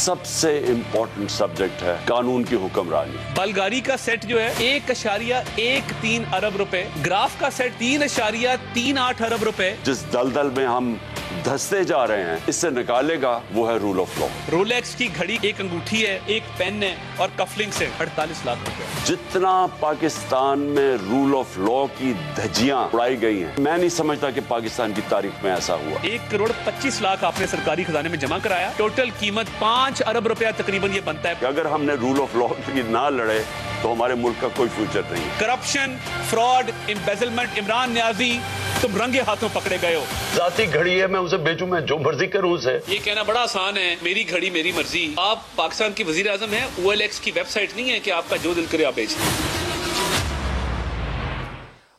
सबसे important subject है कानून की हुक्मरानी। बलगारी का सेट जो है 1.13 अरब रुपए, ग्राफ का सेट 3.38 अरब रुपए। जिस दलदल में हम धंसते जा रहे हैं, इससे निकालेगा वो है रूल ऑफ लॉ। रोलेक्स की घड़ी, एक अंगूठी है, एक पेन है और कफलिंग से 48 लाख रुपए। जितना पाकिस्तान में रूल ऑफ लॉ की धज्जियां उड़ाई गई हैं, मैं नहीं समझता कि पाकिस्तान की तारीख में ऐसा हुआ। 1.25 करोड़ आपने सरकारी खजाने में जमा कराया। टोटल कीमत 5 अरब रुपया तकरीबन ये बनता है। अगर हमने रूल ऑफ लॉ की ना लड़े तो हमारे मुल्क का कोई फ्यूचर नहीं है। Corruption, fraud, embezzlement, Imran Niazi, तुम रंगे हाथों पकड़े गए हो। जाती घड़ी है, मैं उसे बेचूं, मैं जो मर्जी करूं उसे। ये कहना बड़ा आसान है, मेरी घड़ी मेरी मर्जी। आप पाकिस्तान की वजीर आजम है, OLX की वेबसाइट नहीं है कि आपका जो दिल करे आप बेच दें।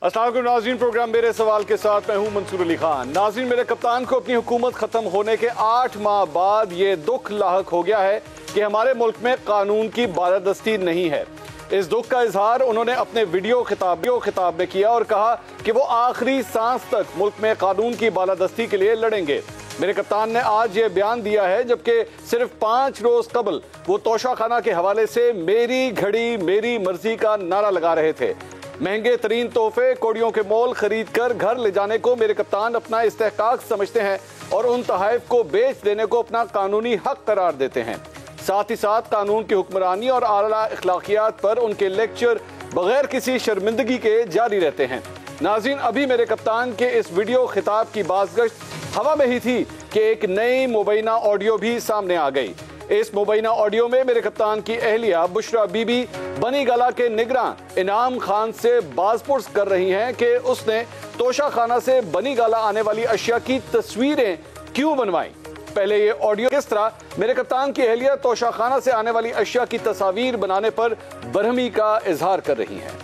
अस्सलाम वालेकुम नाज़रीन, प्रोग्राम मेरे सवाल के साथ मैं हूं मंसूर अली खान। नाज़रीन, मेरे कप्तान को अपनी हुकूमत खत्म होने के 8 माह बाद ये दुख लाहक हो गया है कि हमारे मुल्क में कानून की बालादस्ती नहीं है। इस दुख का इजहार उन्होंने अपने वीडियो खिताब में किया और कहा कि वो आखिरी सांस तक मुल्क में कानून की बालादस्ती के लिए लड़ेंगे। मेरे कप्तान ने आज ये बयान दिया है जबकि सिर्फ 5 रोज कबल वो तोशाखाना के हवाले से मेरी घड़ी मेरी मर्जी का नारा लगा रहे थे। महंगे तरीन तोहफे कोड़ियों के मोल खरीद कर घर ले जाने को मेरे कप्तान अपना इस्तेहकाक समझते हैं और उन तोहफ को बेच देने को अपना कानूनी हक करार देते हैं। साथ ही साथ कानून की हुक्मरानी और आला अखलाकियात पर उनके लेक्चर बगैर किसी शर्मिंदगी के जारी रहते हैं। नाज़रीन, अभी मेरे कप्तान के इस वीडियो खिताब की बाज़गश्त हवा में ही थी कि एक नई मुबैना ऑडियो भी सामने आ गई। इस मुबैना ऑडियो में मेरे कप्तान की अहलिया बुशरा बीबी बनी गला के निगरान इनाम खान से बाज़पुर्स कर रही हैं कि उसने तोशाखाना से बनी गला आने वाली अशिया की तस्वीरें क्यों बनवाई। पहले ये ऑडियो किस तरह मेरे कप्तान की अहलिया तोशाखाना से आने वाली अशिया की तस्वीर बनाने पर बरहमी का इजहार कर रही हैं।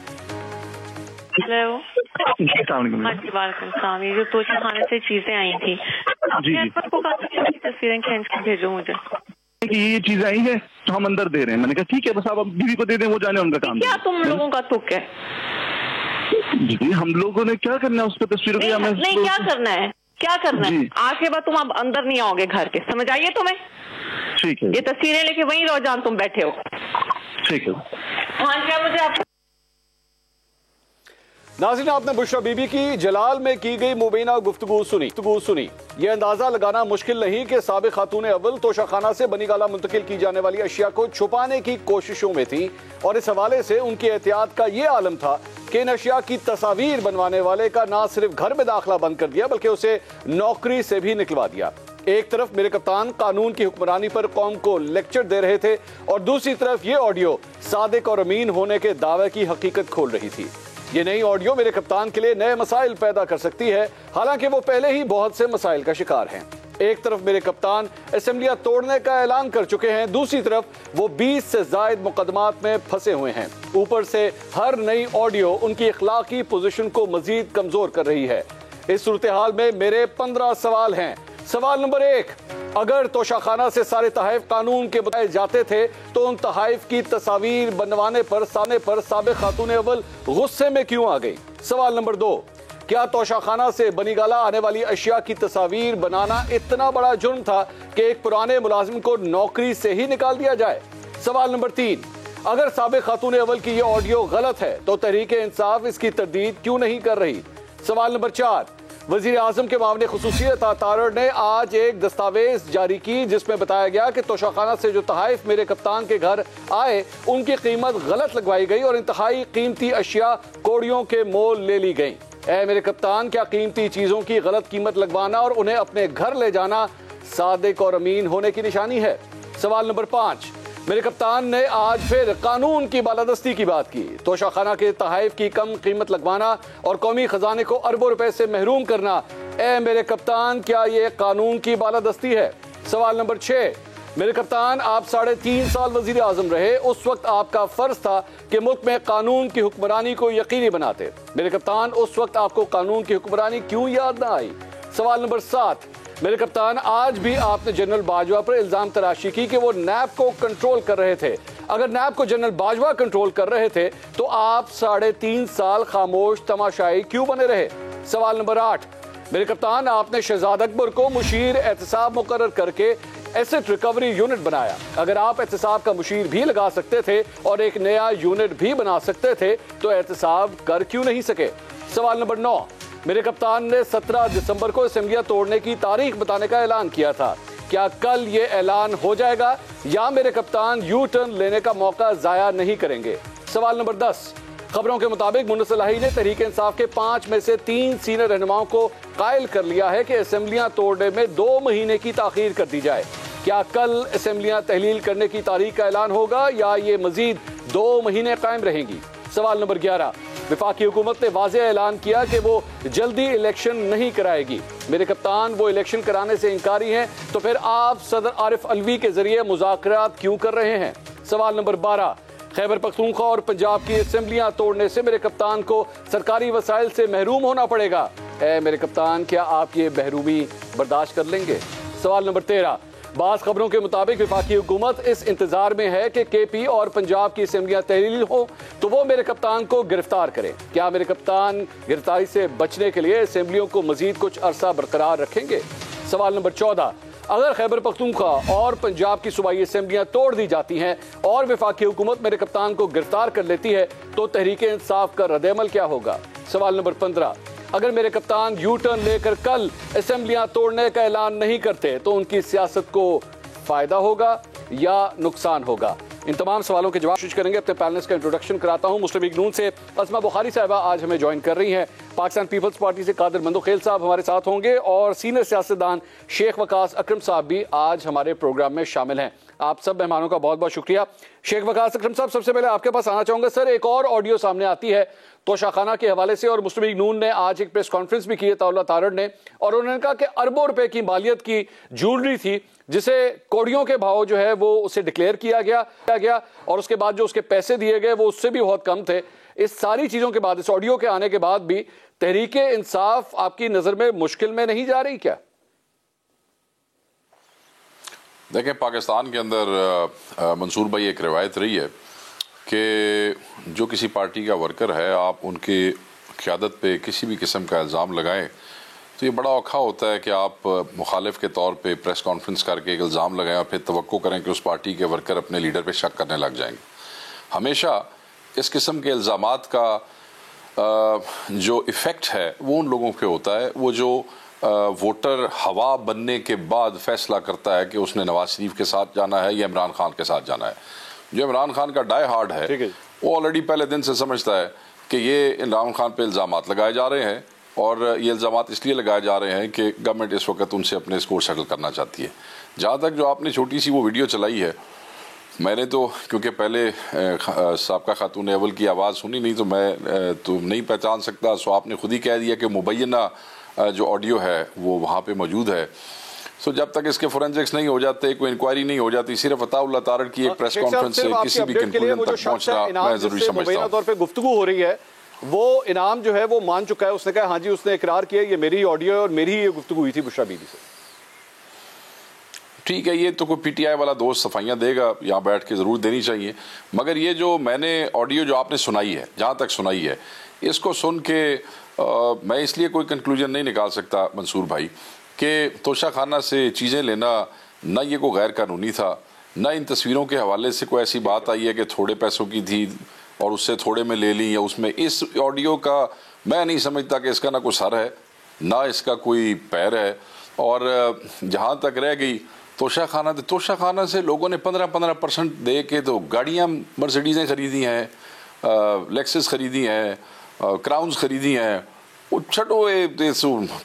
ये जो तोशाखाना से चीजें आई थी, तस्वीरें खींच के भेजो मुझे कि ये चीजें आई है तो हम अंदर दे रहे हैं। मैंने कहा ठीक है, बस आप बीवी को दे दें, वो जाने उनका काम। क्या तुम लोगों का तुक है? जी, हम लोगों ने क्या करना है उस पर तस्वीरों को? नहीं, क्या करना है, क्या करना है? आज के बाद तुम अब अंदर नहीं आओगे घर के, समझ आइए तुम्हें? ठीक है। ये तस्वीरें लेके वहीं रहो जहां तुम बैठे हो। ठीक है। हाँ, क्या मुझे आप नाज़रीन, आपने बुशरा बीबी की जलाल में की गई मुबैना गुफ्तगू सुनी। यह अंदाजा लगाना मुश्किल नहीं कि साबिक खातून अव्वल तोशाखाना से बनी गाला मुंतकिल की जाने वाली अशिया को छुपाने की कोशिशों में थी और इस हवाले से उनकी एहतियात का यह आलम था कि इन अशिया की तस्वीर बनवाने वाले का ना सिर्फ घर में दाखिला बंद कर दिया बल्कि उसे नौकरी से भी निकलवा दिया। एक तरफ मेरे कप्तान कानून की हुक्मरानी पर कौम को लेक्चर दे रहे थे और दूसरी तरफ ये ऑडियो सादिक और अमीन होने के दावे की हकीकत खोल रही थी। ये नई ऑडियो मेरे कप्तान के लिए नए मसाइल पैदा कर सकती है, हालांकि वो पहले ही बहुत से मसाइल का शिकार हैं। एक तरफ मेरे कप्तान असेंबलियां तोड़ने का ऐलान कर चुके हैं, दूसरी तरफ वो 20 से ज्यादा मुकदमात में फंसे हुए हैं। ऊपर से हर नई ऑडियो उनकी इखलाकी पोजीशन को मजीद कमजोर कर रही है। इस सूरत हाल में मेरे 15 सवाल हैं। सवाल नंबर 1, अगर तोशाखाना से सारे तहफ कानून के बताए जाते थे तो उन तहफ की तस्वीर बनवाने पर साबिक खातून अव्वल गुस्से में क्यों आ गई? सवाल नंबर 2, क्या तोशाखाना से बनी गाला आने वाली अशिया की तस्वीर बनाना इतना बड़ा जुर्म था कि एक पुराने मुलाजिम को नौकरी से ही निकाल दिया जाए? सवाल नंबर 3, अगर साबिक खातून अव्वल की यह ऑडियो गलत है तो तहरीक इंसाफ इसकी तरदीद क्यों नहीं कर रही? सवाल नंबर 4, वजीर आजम के मामले खुसूसियत तारड़ ने आज एक दस्तावेज जारी की जिसमें बताया गया कि तोशाखाना से जो तहफ मेरे कप्तान के घर आए उनकी कीमत गलत लगवाई गई और इंतहाई कीमती अशिया कोड़ियों के मोल ले ली गई। ऐ मेरे कप्तान, क्या कीमती चीजों की गलत कीमत लगवाना और उन्हें अपने घर ले जाना सादिक और अमीन होने की निशानी है? सवाल नंबर 5, मेरे कप्तान ने आज फिर कानून की बालादस्ती की बात की। तोशाखाना के तहफ की कम कीमत लगवाना और कौमी खजाने को अरबों रुपए से महरूम करना, ए मेरे कप्तान, क्या ये कानून की बालादस्ती है? सवाल नंबर 6, मेरे कप्तान, आप 3.5 साल वजीर आजम रहे, उस वक्त आपका फर्ज था कि मुल्क में कानून की हुक्मरानी को यकीनी बनाते। मेरे कप्तान, उस वक्त आपको कानून की हुक्मरानी क्यों याद ना आई? सवाल नंबर 7, मेरे कप्तान, आज भी आपने जनरल बाजवा पर इल्जाम तराशी की कि वो नैब को कंट्रोल कर रहे थे। अगर नैब को जनरल बाजवा कंट्रोल कर रहे थे तो आप 3.5 साल खामोश तमाशाई क्यों बने रहे? सवाल नंबर 8, मेरे कप्तान, आपने शहजाद अकबर को मुशीर एहतसाब मुकर्रर करके एसेट रिकवरी यूनिट बनाया। अगर आप एहतसाब का मुशीर भी लगा सकते थे और एक नया यूनिट भी बना सकते थे तो एहतसाब कर क्यों नहीं सके? सवाल नंबर 9, मेरे कप्तान ने 17 दिसंबर को असेंबलियां तोड़ने की तारीख बताने का ऐलान किया था। क्या कल ये ऐलान हो जाएगा या मेरे कप्तान यू टर्न लेने का मौका जाया नहीं करेंगे? सवाल नंबर 10, खबरों के मुताबिक मुन्नस इलाही ने तहरीक इंसाफ के 5 में से 3 सीनियर रहनुमाओं को कायल कर लिया है कि असेंबलियां तोड़ने में 2 महीने की ताखीर कर दी जाए। क्या कल असेंबलियां तहलील करने की तारीख का ऐलान होगा या ये मजीद 2 महीने कायम रहेंगी? सवाल नंबर 11, वफाकी हुकूमत ने वाज़ेह ऐलान किया कि वो जल्दी इलेक्शन नहीं कराएगी। मेरे कप्तान वो इलेक्शन कराने से इनकारी हैं, तो फिर आप सदर आरिफ अलवी के जरिए मुज़ाकरात क्यों कर रहे हैं? सवाल नंबर 12, खैबर पख्तूनख्वा और पंजाब की असेंबलियां तोड़ने से मेरे कप्तान को सरकारी वसाइल से महरूम होना पड़ेगा। मेरे कप्तान, क्या आप ये महरूमी बर्दाश्त कर लेंगे? सवाल नंबर 13, बाज़ खबरों के मुताबिक वफाकी हुकूमत इस इंतजार में है कि केपी और पंजाब की असेंबलियां तहलील हो तो वो मेरे कप्तान को गिरफ्तार करें। क्या मेरे कप्तान गिरफ्तारी से बचने के लिए असेंबलियों को मजीद कुछ अरसा बरकरार रखेंगे? सवाल नंबर 14, अगर खैबर पख्तूनख्वा और पंजाब की सूबाई असेंबलियां तोड़ दी जाती हैं और वफाकी हुकूमत मेरे कप्तान को गिरफ्तार कर लेती है तो तहरीक इंसाफ का रद्द-ए-अमल क्या होगा? सवाल नंबर 15, अगर मेरे कप्तान यू टर्न लेकर कल असेंबलियां तोड़ने का ऐलान नहीं करते तो उनकी सियासत को फायदा होगा या नुकसान होगा? इन तमाम सवालों के जवाब कोशिश करेंगे। अपने पैनलिस्ट का इंट्रोडक्शन कराता हूं। मुस्लिम लीग नून से असमा बुखारी साहिबा आज हमें ज्वाइन कर रही हैं। पाकिस्तान पीपल्स पार्टी से कादिर मंदोखेल साहब हमारे साथ होंगे और सीनियर सियासतदान शेख वकास अकरम साहब भी आज हमारे प्रोग्राम में शामिल हैं। आप सब मेहमानों का बहुत बहुत शुक्रिया। शेख वकास अकरम साहब, सबसे पहले आपके पास आना चाहूंगा। सर, एक और ऑडियो सामने आती है तोशाखाना के हवाले से और मुस्लिम लीग नून ने आज एक प्रेस कॉन्फ्रेंस भी की है ताउल्ला तारड़ ने, और उन्होंने कहा कि अरबों रुपए की मालियत की ज्वेलरी थी जिसे कौड़ियों के भाव जो है वो उसे डिक्लेयर किया गया और उसके बाद जो उसके पैसे दिए गए वो उससे भी बहुत कम थे। इस सारी चीजों के बाद, इस ऑडियो के आने के बाद भी तहरीक इंसाफ आपकी नजर में मुश्किल में नहीं जा रही क्या? देखें, पाकिस्तान के अंदर मंसूर भाई एक रिवायत रही है कि जो किसी पार्टी का वर्कर है आप उनकी क़यादत पे किसी भी किस्म का इल्ज़ाम लगाएं तो ये बड़ा औखा होता है कि आप मुखालिफ के तौर पे प्रेस कॉन्फ्रेंस करके एक इल्ज़ाम लगाएं और फिर तवक्को करें कि उस पार्टी के वर्कर अपने लीडर पे शक करने लग जाएंगे। हमेशा इस किस्म के इल्ज़ामात का जो इफ़ेक्ट है वो उन लोगों पे होता है वो जो वोटर हवा बनने के बाद फैसला करता है कि उसने नवाज शरीफ के साथ जाना है या इमरान खान के साथ जाना है। जो इमरान खान का डाई हार्ड है वो ऑलरेडी पहले दिन से समझता है कि ये इमरान खान पे इल्ज़ामात लगाए जा रहे हैं और ये इल्ज़ामात इसलिए लगाए जा रहे हैं कि गवर्नमेंट इस वक्त उनसे अपने स्कोर सेटल करना चाहती है। जहाँ तक जो आपने छोटी सी वो वीडियो चलाई है, मैंने तो क्योंकि पहले साबका खातून अव्वल की आवाज़ सुनी नहीं तो मैं तो नहीं पहचान सकता, सो आपने खुद ही कह दिया कि मुबैना जो ऑडियो है वो वहाँ पे मौजूद है। सो जब तक इसके फोरेंसिक्स नहीं हो जाते, कोई इंक्वायरी नहीं हो जाती, सिर्फ अताउल्लाह तारड़ की एक प्रेस कॉन्फ्रेंस से किसी भी कंक्लूजन तक पहुँचना मैं ज़रूरी समझता हूँ। तौर पे गुफ्तगू हो रही है, वो इनाम जो है वो मान चुका है। उसने कहा हाँ जी, उसने इकरार किया ये मेरी ऑडियो और मेरी ये गुफ्तगू हुई थी बुशरा बीबी से। ठीक है, ये तो कोई पीटीआई वाला दोस्त सफाइयाँ देगा, यहाँ बैठ के ज़रूर देनी चाहिए, मगर ये जो मैंने ऑडियो जो आपने सुनाई है, जहाँ तक सुनाई है, इसको सुन के मैं इसलिए कोई कंक्लूजन नहीं निकाल सकता मंसूर भाई कि तोशाखाना से चीज़ें लेना ना ये कोई गैर कानूनी था, ना इन तस्वीरों के हवाले से कोई ऐसी बात आई है कि थोड़े पैसों की थी और उससे थोड़े में ले ली, या उसमें इस ऑडियो का मैं नहीं समझता कि इसका ना कोई सर है ना इसका कोई पैर है। और जहाँ तक रह गई तोशाखाना से लोगों ने 15% दे के तो गाड़ियाँ मर्सिडीज़ें खरीदी हैं, लेक्सस खरीदी हैं, क्राउन्स खरीदी हैं। वो छठो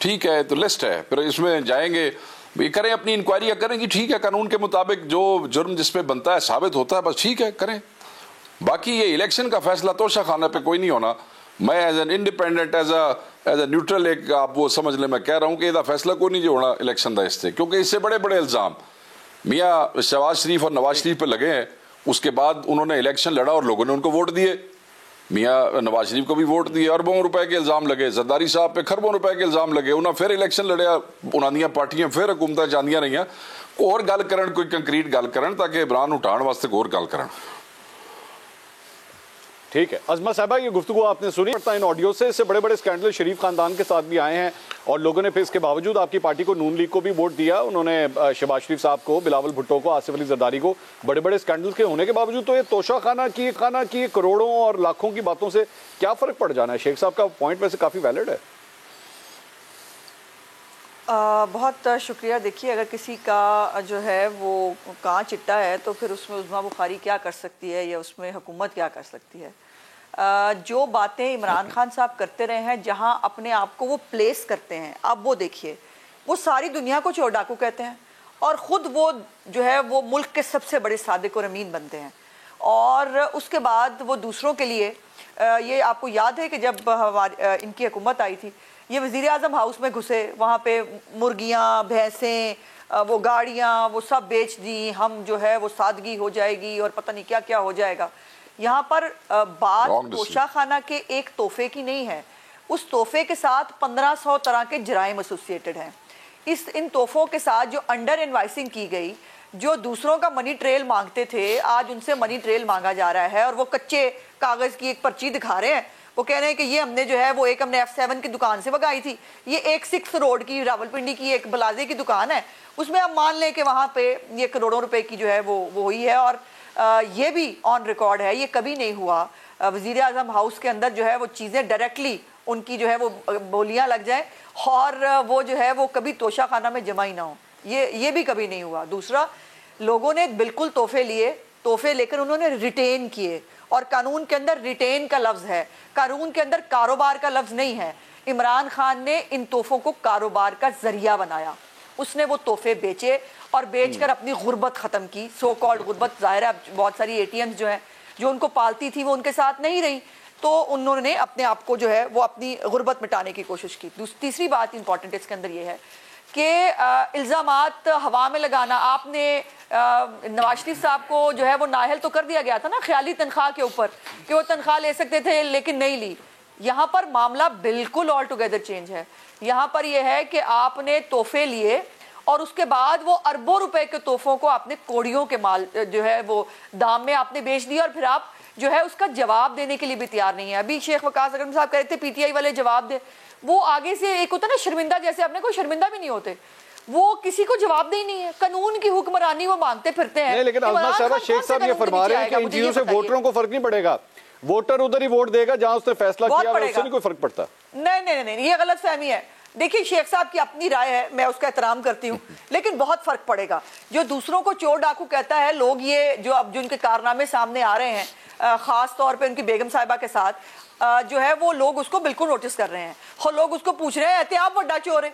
ठीक है, तो लिस्ट है, फिर इसमें जाएंगे ये करें, अपनी इंक्वायरी करें कि ठीक है कानून के मुताबिक जो जुर्म जिस पे बनता है साबित होता है, बस ठीक है करें। बाकी ये इलेक्शन का फैसला तोशाखाना पे कोई नहीं होना। मैं as an independent as a neutral एक आप वो समझ लें, मैं कह रहा हूँ कि इसका फैसला कोई नहीं जो होना इलेक्शन का इससे, क्योंकि इससे बड़े बड़े इल्ज़ाम मियाँ शहबाज शरीफ और नवाज शरीफ पे लगे हैं। उसके बाद उन्होंने इलेक्शन लड़ा और लोगों ने उनको वोट दिए। मियाँ नवाज शरीफ को भी वोट दिए, अरबों रुपए के इल्ज़ाम लगे, जरदारी साहब पे खरबों रुपए के इल्ज़ाम लगे, उन्हें फिर इलेक्शन लड़िया, उन्होंने पार्टियां फिर हुकूमत चाहदियां रही और गल करन, कोई कंक्रीट गल करन ताकि इमरान उठाने वास्ते होर गल करन। ठीक है अज़मा साहबा, ये गुफ्तगू आपने सुनी इन ऑडियो से। इससे बड़े बड़े स्कैंडल शरीफ खानदान के साथ भी आए हैं और लोगों ने फिर इसके बावजूद आपकी पार्टी को, नून लीग को भी वोट दिया। उन्होंने शहबाज शरीफ साहब को, बिलावल भुट्टो को, आसिफ अली जरदारी को, बड़े बड़े स्कैंडल के होने के बावजूद। तो ये तोशा खाना की करोड़ों और लाखों की बातों से क्या फ़र्क पड़ जाना है? शेख साहब का पॉइंट वैसे काफ़ी वैलिड है। बहुत शुक्रिया। देखिए, अगर किसी का जो है वो कान चिट्टा है तो फिर उसमें उज़्मा बुखारी क्या कर सकती है या उसमें हुकूमत क्या कर सकती है? जो बातें इमरान खान साहब करते रहे हैं, जहां अपने आप को वो प्लेस करते हैं, अब वो देखिए, वो सारी दुनिया को चोर डाकू कहते हैं और ख़ुद वो जो है वो मुल्क के सबसे बड़े सादिक और अमीन बनते हैं। और उसके बाद वो दूसरों के लिए, ये आपको याद है कि जब हमारी इनकी हुकूमत आई थी, ये वज़ीर आज़म हाउस में घुसे, वहाँ पे मुर्गियाँ, भैंसें, वो गाड़ियाँ, वो सब बेच दी, हम जो है वो सादगी हो जाएगी और पता नहीं क्या क्या हो जाएगा। यहाँ पर बात तोशा खाना के एक तोहफे की नहीं है, उस तोहफे के साथ 1500 तरह के जराइम एसोसिएटेड हैं। इन तोहफों के साथ जो अंडर इनवाइसिंग की गई, जो दूसरों का मनी ट्रेल मांगते थे, आज उनसे मनी ट्रेल मांगा जा रहा है और वो कच्चे कागज़ की एक पर्ची दिखा रहे हैं। वो कह रहे हैं कि ये हमने जो है वो एक हमने F7 की दुकान से मंगाई थी, ये एक 6 रोड की रावलपिंडी की एक बलाजे की दुकान है, उसमें आप मान लें कि वहाँ पे ये करोड़ों रुपए की जो है वो हुई है। और ये भी ऑन रिकॉर्ड है, ये कभी नहीं हुआ वज़ीर आज़म हाउस के अंदर जो है वो चीज़ें डायरेक्टली उनकी जो है वो बोलियाँ लग जाए और वो जो है वो कभी तोशा खाना में जमा ही ना हो, ये भी कभी नहीं हुआ। दूसरा, लोगों ने बिल्कुल तोहफे लिए, तोहफे लेकर उन्होंने रिटेन किए और कानून के अंदर रिटेन का लफ्ज़ है, कानून के अंदर कारोबार का लफ्ज़ नहीं है। इमरान खान ने इन तोहफों को कारोबार का जरिया बनाया, उसने वो तोहफे बेचे और बेचकर अपनी गुर्बत ख़त्म की, सो कॉल्ड गुर्बत। ज़ाहिर है बहुत सारी ATMs जो हैं जो उनको पालती थी वो उनके साथ नहीं रही, तो उन्होंने अपने आप को जो है वो अपनी गुर्बत मिटाने की कोशिश की। तीसरी बात इंपॉर्टेंट इसके अंदर ये है कि इल्ज़ामात हवा में लगाना। आपने नवाज शरीफ साहब को जो है वो नाअहल तो कर दिया गया था ना ख्याली तनख्वाह के ऊपर, कि वो तनख्वाह ले सकते थे लेकिन नहीं ली। यहाँ पर मामला बिल्कुल ऑल टुगेदर चेंज है। यहाँ पर यह है कि आपने तोहफे लिए और उसके बाद वो अरबों रुपए के तोहफों को आपने कोड़ियों के माल जो है वो दाम में आपने बेच दिया और फिर आप जो है उसका जवाब देने के लिए भी तैयार नहीं है। अभी शेख वकास अकरम साहब कह रहे थे PTI वाले जवाब दे, वो आगे से एक होता है ना शर्मिंदा, जैसे आपने कोई शर्मिंदा भी नहीं होते, वो किसी को जवाब दे नहीं है, कानून की हुक्मरानी वो मांगते फिरते हैं। नहीं, लेकिन अज़मा साहब, शेख साहब ये फरमा रहे हैं कि इन चीजों से वोटरों को फर्क नहीं पड़ेगा, वोटर उधर ही वोट देगा जहां उसने फैसला किया, उससे नहीं कोई फर्क पड़ता। नहीं, ये गलत फहमी है। देखिए, शेख साहब की अपनी राय है, मैं उसका एहतराम करती हूँ, लेकिन बहुत फर्क पड़ेगा। जो दूसरों को चोर डाकू कहता है, लोग ये जो अब जो उनके कारनामे सामने आ रहे हैं, खास तौर पे उनकी बेगम साहिबा के साथ, जो है वो लोग उसको बिल्कुल नोटिस कर रहे हैं और लोग उसको पूछ रहे हैं आप बड़ा चोर है।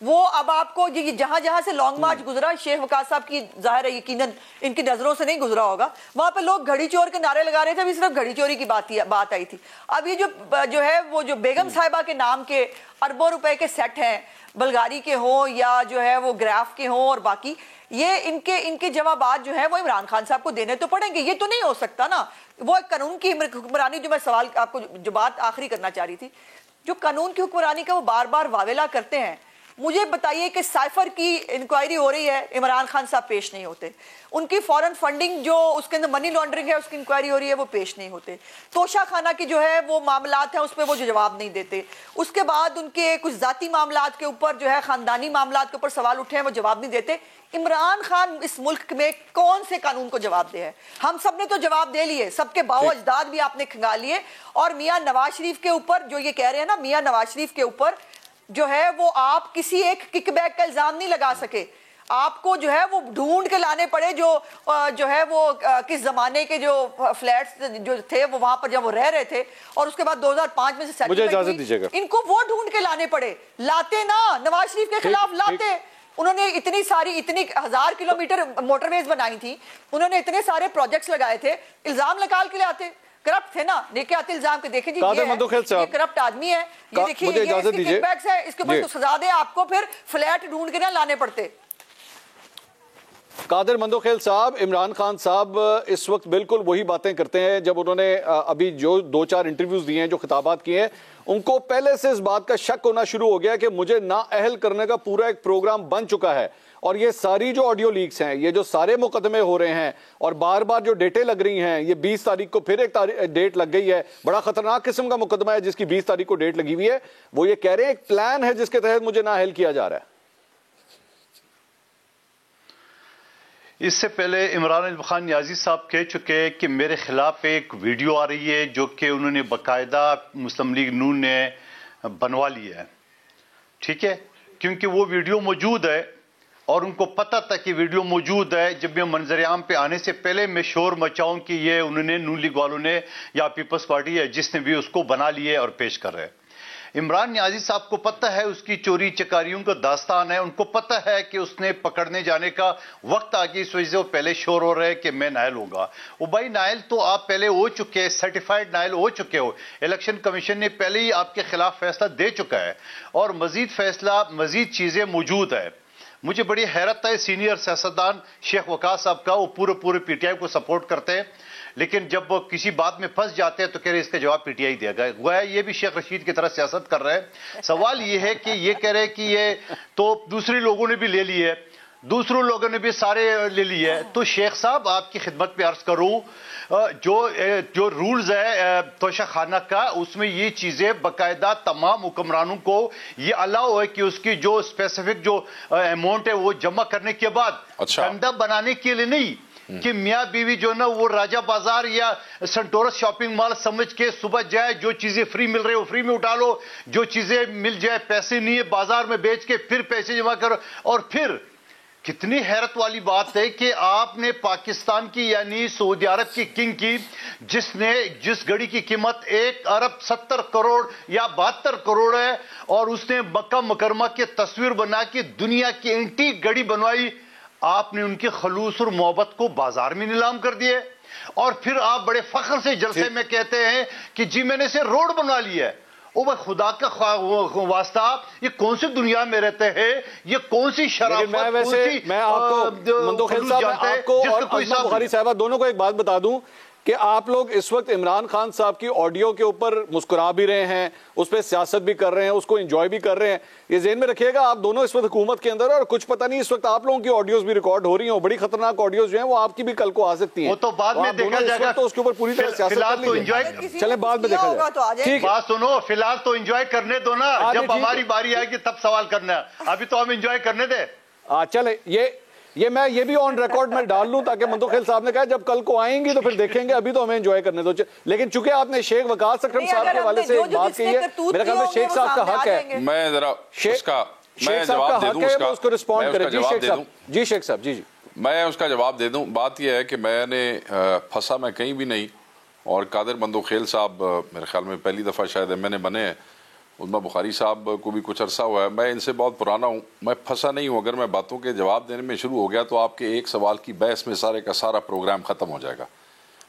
वो अब आपको जहां जहां से लॉन्ग मार्च गुजरा, शेख वकास साहब की जाहिर है यकीनन इनकी नजरों से नहीं गुजरा होगा, वहां पे लोग घड़ी चोर के नारे लगा रहे थे, अभी सिर्फ घड़ी चोरी की बात आई थी। अब ये जो है वो जो बेगम साहिबा के नाम के अरबों रुपए के सेट हैं, बलगारी के हों या जो है वो ग्राफ के हों और बाकी, ये इनके जवाबात जो है वो इमरान खान साहब को देने तो पड़ेंगे। ये तो नहीं हो सकता ना, वो एक कानून की हुक्मरानी, जो मैं सवाल आपको जो बात आखिरी करना चाह रही थी, जो कानून की हुक्मरानी का वो बार बार वावेला करते हैं। मुझे बताइए कि साइफर की इंक्वायरी हो रही है, इमरान खान साहब पेश नहीं होते। उनकी फॉरेन फंडिंग जो उसके अंदर मनी लॉन्ड्रिंग है उसकी इंक्वायरी हो रही है, वो पेश नहीं होते। तोशा खाना की जो है वो मामलात हैं उस पर वो जो जवाब नहीं देते। उसके बाद उनके कुछ जाती मामलात के ऊपर जो है खानदानी मामलात के ऊपर सवाल उठे हैं, वो जवाब नहीं देते। इमरान खान इस मुल्क में कौन से कानून को जवाब दे है? हम सब ने तो जवाब दे लिए, सबके बाओ अजदाद भी आपने खंगा लिए। और मियाँ नवाज शरीफ के ऊपर जो ये कह रहे हैं ना, मियाँ नवाज शरीफ के ऊपर जो है वो आप किसी एक किकबैक का इल्जाम नहीं लगा सके, आपको जो है वो ढूंढ के लाने पड़े जो है वो किस जमाने के जो फ्लैट्स जो थे वो वहां पर जब वो रह रहे थे और उसके बाद 2005 में से सेटलमेंट हुई, इनको वो ढूंढ के लाने पड़े। लाते ना, नवाज शरीफ के खिलाफ लाते। उन्होंने इतनी 1000 किलोमीटर मोटरवेज बनाई थी, उन्होंने इतने सारे प्रोजेक्ट्स लगाए थे, इल्जाम निकाल के ले आते। करप्ट थे ना, लेके आते इल्जाम के, देखें जी ये करप्ट आदमी है, ये देखिए ये इसके किकबैक्स है, इसके ऊपर तो सजा दे, आपको फिर फ्लैट ढूंढ के ना लाने पड़ते। कादिर मंदोखेल साहब, इमरान खान साहब इस वक्त बिल्कुल वही बातें करते हैं जब उन्होंने अभी जो 2-4 इंटरव्यूज दिए हैं, जो खिताबात किए हैं, उनको पहले से इस बात का शक होना शुरू हो गया कि मुझे नाअहल करने का पूरा एक प्रोग्राम बन चुका है। और ये सारी जो ऑडियो लीक्स हैं, ये जो सारे मुकदमे हो रहे हैं और बार बार जो डेटें लग रही हैं, ये 20 तारीख को फिर एक डेट लग गई है, बड़ा खतरनाक किस्म का मुकदमा है जिसकी 20 तारीख को डेट लगी हुई है। वो ये कह रहे हैं एक प्लान है जिसके तहत मुझे नाअहल किया जा रहा है। इससे पहले इमरान खान नियाजी साहब कह चुके हैं कि मेरे खिलाफ एक वीडियो आ रही है जो कि उन्होंने बाकायदा मुस्लिम लीग नून ने बनवा ली है, ठीक है, क्योंकि वो वीडियो मौजूद है और उनको पता था कि वीडियो मौजूद है। जब मैं मंजर-ए-आम पे आने से पहले मैं शोर मचाऊं कि ये उन्होंने नून लीग वालों ने या पीपल्स पार्टी है जिसने भी उसको बना लिए और पेश कर रहे हैं। इमरान नियाजी साहब को पता है उसकी चोरी चकारियों का दास्तान है, उनको पता है कि उसने पकड़ने जाने का वक्त आ गया, इस वजह से वो पहले शोर हो रहे हैं कि मैं नायल होगा। वो भाई नायल तो आप पहले हो चुके हैं, सर्टिफाइड नायल हो चुके हो। इलेक्शन कमीशन ने पहले ही आपके खिलाफ फैसला दे चुका है और मजीद फैसला, मजीद चीजें मौजूद है। मुझे बड़ी हैरत है सीनियर सियासतदान शेख वकास साहब का, वो पूरे पीटीआई को सपोर्ट करते हैं, लेकिन जब वो किसी बात में फंस जाते हैं तो कह रहे इसका जवाब पीटीआई देगा। गोया ये भी शेख रशीद की तरह सियासत कर रहे हैं। सवाल ये है कि ये कह रहे हैं कि ये तो दूसरे लोगों ने भी ले ली है, दूसरों लोगों ने भी सारे ले ली है। तो शेख साहब आपकी खिदमत पे अर्ज करूं, जो रूल्स है तोशा खाना का, उसमें ये चीजें बाकायदा तमाम हुक्मरानों को ये अलाउ है कि उसकी जो स्पेसिफिक जो अमाउंट है वो जमा करने के बाद धंधा बनाने के लिए नहीं कि मियाँ बीवी जो ना वो राजा बाजार या सेंटोरस शॉपिंग मॉल समझ के सुबह जाए, जो चीजें फ्री मिल रही है वो फ्री में उठा लो, जो चीजें मिल जाए पैसे नहीं है बाजार में बेच के फिर पैसे जमा करो। और फिर कितनी हैरत वाली बात है कि आपने पाकिस्तान की यानी सऊदी अरब की किंग की, जिस घड़ी की कीमत 1 अरब 70 करोड़ या 72 करोड़ है, और उसने मक्का मुकरमा की तस्वीर बना के दुनिया की एंटीक घड़ी बनवाई, आपने उनके खलूस और मोहब्बत को बाजार में नीलाम कर दिए। और फिर आप बड़े फख्र से जलसे में कहते हैं कि जी मैंने इसे रोड बनवा लिया है। ओ भाई खुदा का वास्ता, ये कौन सी दुनिया में रहते हैं, ये कौन सी शराफत, मैं आपको मंदोखेल साहब, आपको और अज़मा बुखारी साहबा दोनों को एक बात बता दूं कि आप लोग इस वक्त इमरान खान साहब की ऑडियो के ऊपर मुस्कुरा भी रहे हैं, उस पर सियासत भी कर रहे हैं, उसको एंजॉय भी कर रहे हैं। ये ज़हन में रखिएगा आप दोनों इस वक्त हुकूमत के अंदर, और कुछ पता नहीं इस वक्त आप लोगों की ऑडियोज भी रिकॉर्ड हो रही हैं, बड़ी खतरनाक ऑडियोज जो हैं वो आपकी भी कल को आ सकती हैं। वो तो बाद में देखा जाएगा, तो उसके ऊपर पूरी तरह सियासत कर लीजिए, चले बाद में देखा जाएगा। ठीक बात सुनो, फिलहाल तो एंजॉय करने दो ना, जब हमारी बारी आएगी तब सवाल करना है, अभी तो हम एंजॉय करने दे। चले मैं ये भी ऑन रिकॉर्ड में डाल लूं ताकि मंदोखेल साहब ने कहा जब कल को आएंगी तो फिर देखेंगे, अभी तो हमें एंजॉय करने दो। लेकिन चूंकि आपने शेख वकास अकरम साहब के हवाले से बात कही है, मेरे ख्याल में शेख साहब का हक है, मैं जरा उसका जवाब दे दूं, उसको रिस्पॉन्ड करें। जी शेख साहब, जी मैं उसका जवाब दे दूं। बात यह है कि मैंने फंसा मैं कहीं भी नहीं, और कादिर मंदोखेल साहब मेरे ख्याल में पहली दफा शायद मैंने बने हैं, उज़मा बुखारी साहब को भी कुछ अरसा हुआ है, मैं इनसे बहुत पुराना हूँ, मैं फंसा नहीं हूँ। अगर मैं बातों के जवाब देने में शुरू हो गया तो आपके एक सवाल की बहस में सारे का सारा प्रोग्राम ख़त्म हो जाएगा।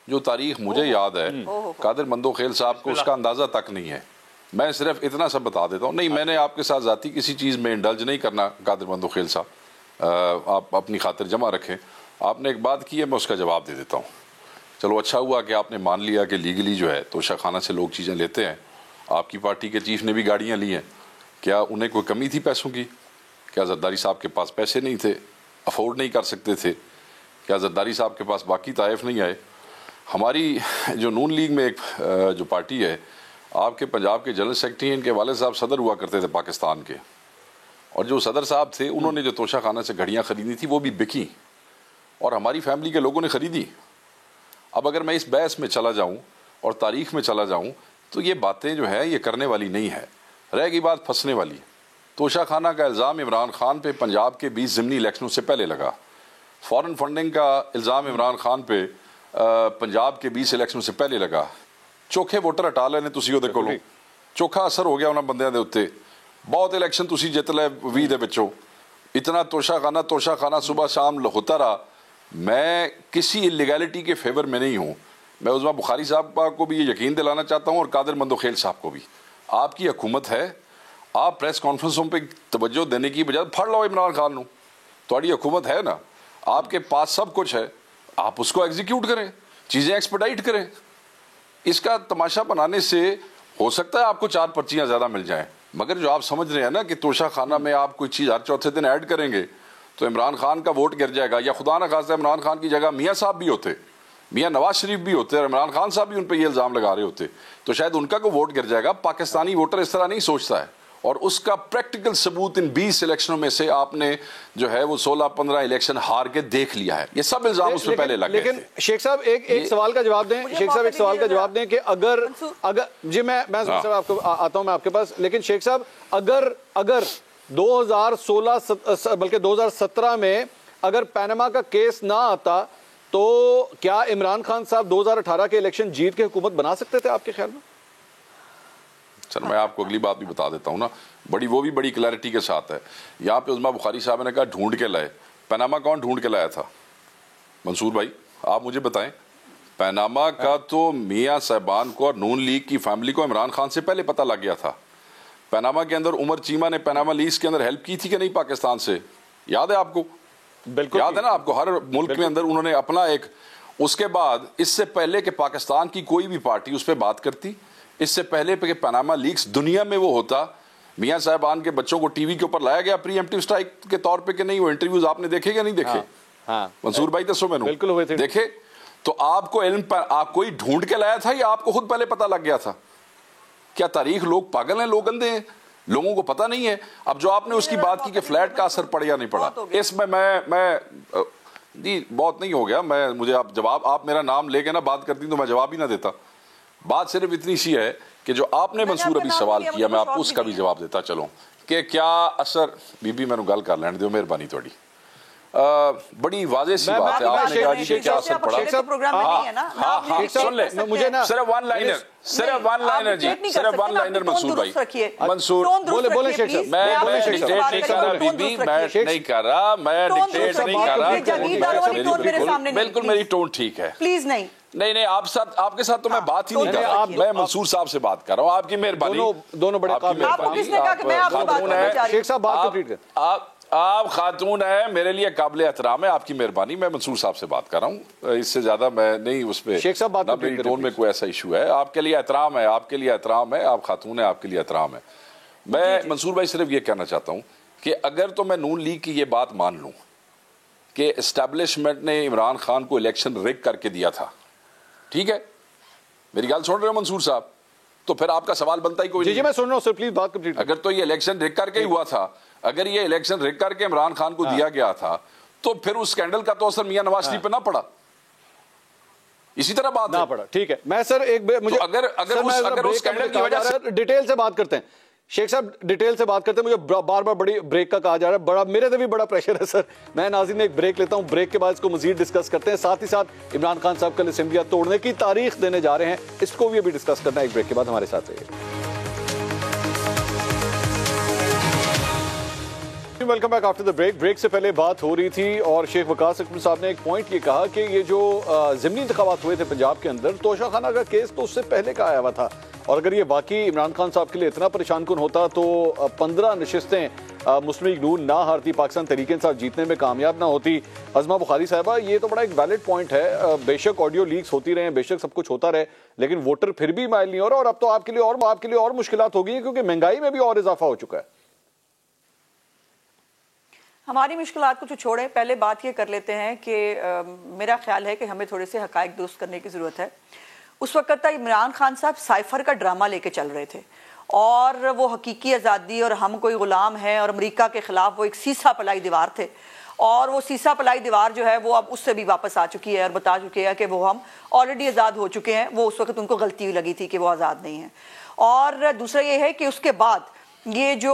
जो तारीख मुझे याद है कादिर मंदोखेल साहब को उसका अंदाज़ा तक नहीं है। मैं सिर्फ इतना सब बता देता हूँ, नहीं मैंने आपके साथ ज़ाती किसी चीज़ में इंडल्ज नहीं करना। कादिर मंदोखेल साहब, आप अपनी खातिर जमा रखें। आपने एक बात की है, मैं उसका जवाब दे देता हूँ। चलो अच्छा हुआ कि आपने मान लिया कि लीगली जो है तोशा खाना से लोग चीज़ें लेते हैं। आपकी पार्टी के चीफ ने भी गाड़ियां ली हैं, क्या उन्हें कोई कमी थी पैसों की? क्या जरदारी साहब के पास पैसे नहीं थे, अफोर्ड नहीं कर सकते थे? क्या जरदारी साहब के पास बाकी ताइफ नहीं आए? हमारी जो नून लीग में एक जो पार्टी है, आपके पंजाब के जनरल सेक्रेटरी, इनके वाले साहब सदर हुआ करते थे पाकिस्तान के, और जो सदर साहब थे उन्होंने जो तोशा खाना से घड़ियाँ ख़रीदी थी वो भी बिकी और हमारी फैमिली के लोगों ने ख़रीदी। अब अगर मैं इस बहस में चला जाऊँ और तारीख़ में चला जाऊँ तो ये बातें जो है ये करने वाली नहीं है, रहेगी बात फंसने वाली। तोशा खाना का इल्ज़ाम इमरान खान पे पंजाब के 20 ज़िमनी इलेक्शनों से पहले लगा। फॉरेन फंडिंग का इल्ज़ाम इमरान खान पे पंजाब के 20 इलेक्शनों से पहले लगा। चोखे वोटर हटा लेने तुसी ओहदे कोलों, चोखा असर हो गया उन्हां बंदियां दे उत्ते। बहुत इलेक्शन तुसी जित लै 20 दे विचों। इतना तोशा खाना सुबह शाम होता रहा। मैं किसी इलीगैलिटी के फेवर में नहीं हूँ। मैं उज़मा बुखारी साहब को भी ये यकीन दिलाना चाहता हूँ और कादिर मंदोखेल साहब को भी, आपकी हुकूमत है, आप प्रेस कॉन्फ्रेंसों पे तवज्जो देने की बजाय फड़ लो इमरान खान नूं। तुम्हारी हुकूमत है ना, आपके पास सब कुछ है, आप उसको एग्जीक्यूट करें, चीज़ें एक्सपेडाइट करें। इसका तमाशा बनाने से हो सकता है आपको 4 पर्चियां ज्यादा मिल जाएं, मगर जो आप समझ रहे हैं ना कि तोशा खाना में आप कोई चीज हर चौथे दिन ऐड करेंगे तो इमरान खान का वोट गिर जाएगा, या खुदा ना खास्ता इमरान खान की जगह मियां साहब भी होते, मियां नवाज शरीफ भी होते और इमरान खान साहब भी उन पर यह इल्जाम लगा रहे होते, तो शायद उनका को वोट गिर जाएगा। पाकिस्तानी वोटर इस तरह नहीं सोचता है, और उसका प्रैक्टिकल सबूत इन 20 इलेक्शनों में से आपने जो है वो 16-15 इलेक्शन हार के देख लिया है। ये सब इल्जाम उसमें पहले लगे। लेकिन शेख साहब एक सवाल का जवाब दें, शेख साहब एक सवाल का जवाब दें कि अगर जी मैं साहब आपको आता हूं मैं आपके पास, लेकिन शेख साहब अगर 2016 बल्कि 2017 में अगर पैनामा का केस ना आता तो क्या इमरान खान साहब 2018 के इलेक्शन जीत के हुकूमत बना सकते थे आपके ख्याल में? सर मैं आपको अगली बात भी बता देता हूं ना, वो भी बड़ी क्लैरिटी के साथ है। यहाँ पे उस्मा बुखारी साहब ने कहा ढूंढ के लाए, पैनामा कौन ढूंढ के लाया था? मंसूर भाई आप मुझे बताएं। पैनामा का तो मियां साहबान को और नून लीग की फैमिली को इमरान खान से पहले पता लग गया था। पैनामा के अंदर उमर चीमा ने पैनामा लीज के अंदर हेल्प की थी कि नहीं पाकिस्तान से? याद है आपको? बिल्कुल याद है ना आपको? हर मुल्क में अंदर उन्होंने अपना एक, उसके बाद इससे पहले कि पाकिस्तान की कोई भी पार्टी उस पर बात करती, इससे पहले कि पैनामा लीक्स दुनिया में वो होता, मियां साहबान के बच्चों को टीवी के ऊपर लाया गया प्रीएम्प्टिव स्ट्राइक के तौर पे कि नहीं? वो इंटरव्यूज आपने देखे या नहीं देखे? हाँ, मंसूर भाई दसो मैंने बिल्कुल हुए थे। देखे? तो आपको इल्म पर आप कोई ढूंढ के लाया था या आपको खुद पहले पता लग गया था? क्या तारीख, लोग पागल हैं, लोग अंधे हैं, लोगों को पता नहीं है? अब जो आपने उसकी बात की कि फ्लैट का असर पड़ा या नहीं पड़ा, इसमें मैं जी बहुत नहीं हो गया। मुझे आप जवाब, आप मेरा नाम लेके ना बात करती तो मैं जवाब ही ना देता। बात सिर्फ इतनी सी है कि जो आपने मंसूर अभी सवाल किया, मैं आपको उसका भी जवाब देता चलो कि क्या असर। बीबी मैंने गल कर लैन दो, मेहरबानी थोड़ी। बड़ी वाज़ेह सी बात है, आपने कहा जी क्या असर पड़ा। प्रोग्राम में नहीं है ना, हाँ सुन ले, मुझे ना सिर्फ वन लाइनर जी, सिर्फ वन लाइनर मंसूर भाई, मंसूर बोले शेख साहब। मैं डिक्टेट नहीं कर रहा बीबी, मैं नहीं कर रहा, मैं डिक्टेट नहीं कर रहा, बिल्कुल मेरी टोन ठीक है, प्लीज नहीं नहीं आपके साथ तो मैं बात ही नहीं कर रहा, मैं मंसूर साहब से बात कर रहा हूँ। आपकी मेहरबानी, दोनों बड़े शेख साहब बात कंप्लीट कर। आप खातून है, मेरे लिए काबिल एहतराम है, आपकी मेहरबानी। मैं मंसूर साहब से बात कर रहा हूँ, इससे ज्यादा मैं नहीं उस पर। शेख साहब बात, मेरी टोन में कोई ऐसा इशू है? आपके लिए एहतराम है, आपके लिए एहतराम है, आप खातून है, आपके लिए एहतराम है। मैं मंसूर भाई सिर्फ ये कहना चाहता हूँ कि अगर तो मैं नून लीग की ये बात मान लूँ कि एस्टेब्लिशमेंट ने इमरान खान को इलेक्शन रिग करके दिया था, ठीक है, मेरी गल सुन रहे हो मंसूर साहब, तो फिर आपका सवाल बनता ही कोई नहीं। जी मैं सुन रहा हूं सर, प्लीज बात कंप्लीट। अगर तो ये इलेक्शन रिग करके ही हुआ था, अगर ये इलेक्शन रिग करके इमरान खान को दिया गया था, तो फिर उस स्कैंडल का तो असर मियां नवाज शरीफ पे ना पड़ा। इसी तरह बात ना पड़ा, ठीक है। मैं सर मुझे तो अगर उस स्कैंडल की वजह से डिटेल से बात करते हैं, शेख साहब डिटेल से बात करते हैं। मुझे बार बार बड़ी ब्रेक का कहा जा रहा है, बड़ा मेरे से भी बड़ा प्रेशर है सर। मैं नाज़रीन एक ब्रेक लेता हूं, ब्रेक के बाद इसको मजीद डिस्कस करते हैं। साथ ही साथ इमरान खान साहब कल असेंबलियां तोड़ने की तारीख देने जा रहे हैं, इसको भी अभी डिस्कस करना है। एक ब्रेक के बाद हमारे साथ रहिए। Welcome back after the break. Break से पहले बात हो रही थी और शेख वकास अकबर साहब ने एक पॉइंट ये कहा कि ये जो ज़िमनी इंतखाबात हुए थे पंजाब के अंदर, तोशा खाना का केस तो उससे पहले का आया हुआ था, और अगर ये वाकई इमरान खान साहब के लिए इतना परेशान कुन होता तो 15 नशिस्तें मुस्लिम लीग नून ना हारती, पाकिस्तान तहरीक इंसाफ जीतने में कामयाब ना होती। अज़मा बुखारी साहबा, ये तो बड़ा एक वैलिड पॉइंट है। बेशक ऑडियो लीक्स होती रहे, बेशक सब कुछ होता रहे, लेकिन वोटर फिर भी माइल नहीं हो रहा, और अब तो आपके लिए और मुश्किलात हो गई, क्योंकि महंगाई में भी और इजाफा हो चुका है। हमारी मुश्किलात को तो छोड़े, पहले बात ये कर लेते हैं कि मेरा ख्याल है कि हमें थोड़े से हकायक दुरुस्त करने की ज़रूरत है। उस वक्त तक इमरान खान साहब साइफर का ड्रामा लेके चल रहे थे, और वो हकीकी आज़ादी और हम कोई ग़ुलाम हैं और अमेरिका के ख़िलाफ़ वो एक सीसा पलाई दीवार थे, और वो सीसा पलाई दीवार जो है वो अब उससे भी वापस आ चुकी है और बता चुके हैं कि वो हम ऑलरेडी आज़ाद हो चुके हैं। वो उस वक्त उनको गलती लगी थी कि वो आज़ाद नहीं है। और दूसरा ये है कि उसके बाद ये जो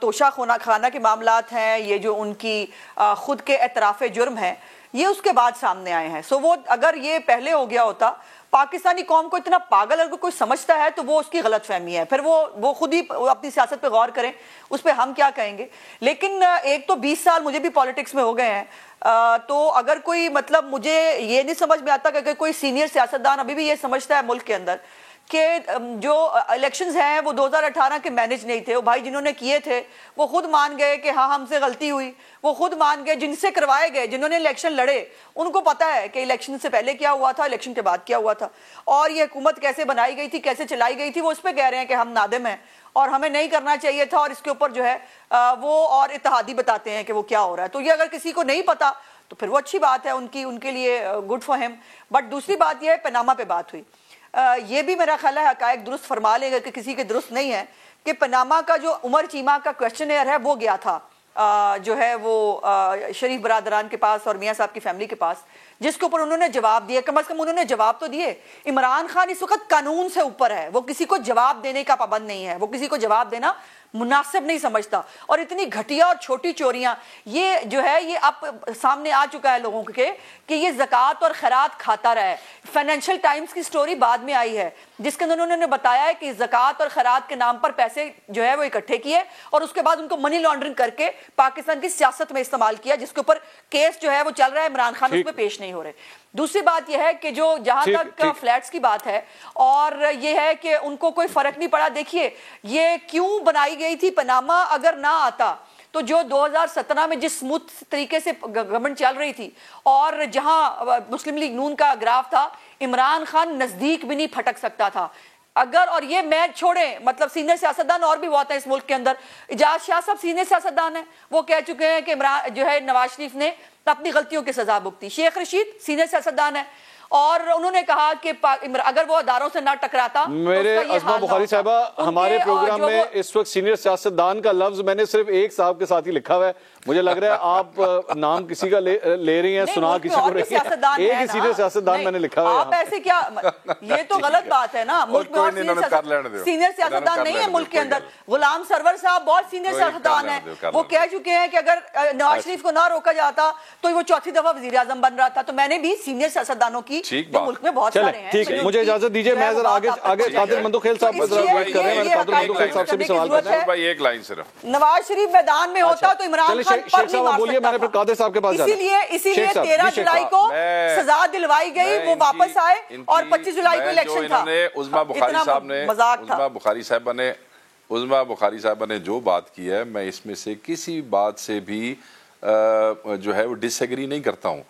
तोशा खाना के मामलात हैं, ये जो उनकी खुद के एतराफ़ जुर्म हैं, ये उसके बाद सामने आए हैं। सो वो अगर ये पहले हो गया होता, पाकिस्तानी कौम को इतना पागल अगर कोई समझता है तो वो उसकी गलत फहमी है, फिर वो खुद ही अपनी सियासत पे गौर करें, उस पर हम क्या कहेंगे। लेकिन एक तो 20 साल मुझे भी पॉलिटिक्स में हो गए हैं, तो अगर कोई मतलब मुझे ये नहीं समझ में आता कि अगर कोई सीनियर सियासतदान अभी भी ये समझता है मुल्क के अंदर कि जो इलेक्शंस हैं वो 2018 के मैनेज नहीं थे। वो भाई जिन्होंने किए थे वो खुद मान गए कि हाँ हमसे गलती हुई, वो खुद मान गए। जिनसे करवाए गए, जिन्होंने इलेक्शन लड़े, उनको पता है कि इलेक्शन से पहले क्या हुआ था, इलेक्शन के बाद क्या हुआ था, और ये हुकूमत कैसे बनाई गई थी, कैसे चलाई गई थी। वो इस पर कह रहे हैं कि हम नादिम हैं और हमें नहीं करना चाहिए था, और इसके ऊपर जो है वो और इत्तेहादी बताते हैं कि वो क्या हो रहा है। तो ये अगर किसी को नहीं पता तो फिर वो अच्छी बात है उनके लिए, गुड फॉर हिम। बट दूसरी बात यह है, पनामा पे बात हुई, ये भी मेरा ख्याल है हकायक दुरुस्त फरमा लेगा कि किसी के दुरुस्त नहीं है कि पनामा का जो उमर चीमा का क्वेश्चनेयर है वो गया था जो है वो शरीफ बरादरान के पास और मियाँ साहब की फैमिली के पास, जिसके ऊपर उन्होंने जवाब दिए। कम से कम उन्होंने जवाब तो दिए। इमरान खान इस वक्त कानून से ऊपर है, वो किसी को जवाब देने का पाबंद नहीं है, वो किसी को जवाब देना मुनासिब नहीं समझता। और इतनी घटिया और छोटी चोरियां ये जो है ये अब सामने आ चुका है लोगों के कि ये ज़कात और खैरात खाता रहा है। फाइनेंशियल टाइम्स की स्टोरी बाद में आई है जिसके अंदर उन्होंने बताया है कि ज़कात और खैरात के नाम पर पैसे जो है वो इकट्ठे किए और उसके बाद उनको मनी लॉन्ड्रिंग करके पाकिस्तान की सियासत में इस्तेमाल किया, जिसके ऊपर केस जो है वो चल रहा है, इमरान खान उसमें पेश नहीं हो रहे। दूसरी बात यह है कि जो जहां तक फ्लैट्स की बात है और ये है कि उनको कोई फर्क नहीं पड़ा। देखिए ये क्यों बनाई गई थी पनामा, अगर ना आता तो जो 2017 में जिस स्मूथ तरीके से गवर्नमेंट चल रही थी और जहां मुस्लिम लीग नून का ग्राफ था, इमरान खान नजदीक भी नहीं फटक सकता था अगर। और ये मैच छोड़े, मतलब सीनियर सियासतदान और भी बहुत है इस मुल्क के अंदर। इजाज शाह साहब सीनियर सियासतदान है, वो कह चुके हैं कि इमरान जो है नवाज शरीफ ने अपनी गलतियों की सजा भुगती। शेख रशीद सीनियर सियासतदान है और उन्होंने कहा कि अगर वो अदारों से ना टकराता। मेरे अज़मा बुखारी साहबा, हमारे प्रोग्राम में इस वक्त सीनियर सियासतदान का लफ्ज मैंने सिर्फ एक साहब के साथ ही लिखा हुआ है। मुझे लग रहा है आप नाम किसी का ले रही हैं, सुना किसी को रही हैं। एक ही सीनियर सियासतदान मैंने लिखा हुआ है। आप ऐसे क्या, ये तो गलत बात है ना। मुल्क में सीनियर सियासतदान नहीं है मुल्क के अंदर। गुलाम सरवर साहब बहुत सीनियर सियासतदान है, वो कह चुके हैं कि अगर नवाज शरीफ को ना रोका जाता तो वो चौथी दफा वजीर आजम बन रहा था। तो मैंने भी सीनियर सियासतदान की जो मुल्क में बहुत सारे हैं। ठीक है, मुझे इजाजत दीजिए, मैं जरा आगे कादिर मंदुखेल साहब वेट कर रहे हैं। कादिर मंदुखेल साहब से भी सवाल करना है। भाई एक लाइन सिर्फ, नवाज शरीफ मैदान में होता तो इमरान खान पर नहीं मार बोलिए, मैंने फिर कादिर साहब के पास जाना है। इसीलिए 13 जुलाई को सजा दिलवाई गई, वो वापस आए और 25 जुलाई को इलेक्शन था। उज़मा बुखारी साहब ने जो बात की है, मैं इसमें से किसी बात से भी जो है वो डिसएग्री नहीं करता हूँ।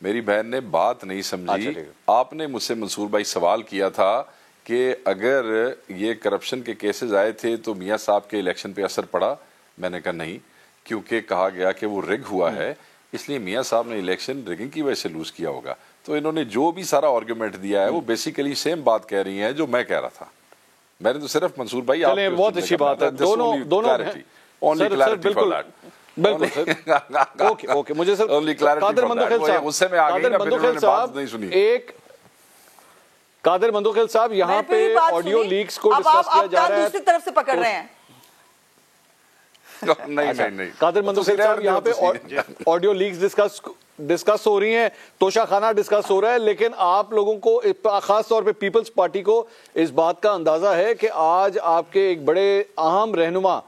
मेरी बहन ने बात नहीं समझी। आपने मुझसे मंसूर भाई सवाल किया था कि अगर ये करप्शन के केसेस आए थे तो मियाँ साहब के इलेक्शन पे असर पड़ा। मैंने कहा नहीं, क्योंकि कहा गया कि वो रिग हुआ है, इसलिए मियाँ साहब ने इलेक्शन रिगिंग की वजह से लूज किया होगा। तो इन्होंने जो भी सारा आर्गुमेंट दिया है वो बेसिकली सेम बात कह रही है जो मैं कह रहा था। मैंने तो सिर्फ मंसूर भाई, बहुत अच्छी बात है, दोनों ओनली क्लैरिटी फॉर दैट। बिल्कुल ओके मुझे सर कादिर मंदुखेल साहब, उससे मैं आगे ना, फिर बात नहीं सुनी। एक कादिर मंदुखेल साहब, यहाँ पे ऑडियो लीक्स को डिस्कस किया जा रहा है, दूसरी तरफ से पकड़ रहे हैं। नहीं कादिर मंदुखेल साहब, यहाँ पे ऑडियो लीक्स डिस्कस हो रही हैं, तोशाखाना डिस्कस हो रहा है, लेकिन आप लोगों को खास तौर पे पीपल्स पार्टी को इस बात का अंदाजा है कि आज आपके एक बड़े अहम रहनुमा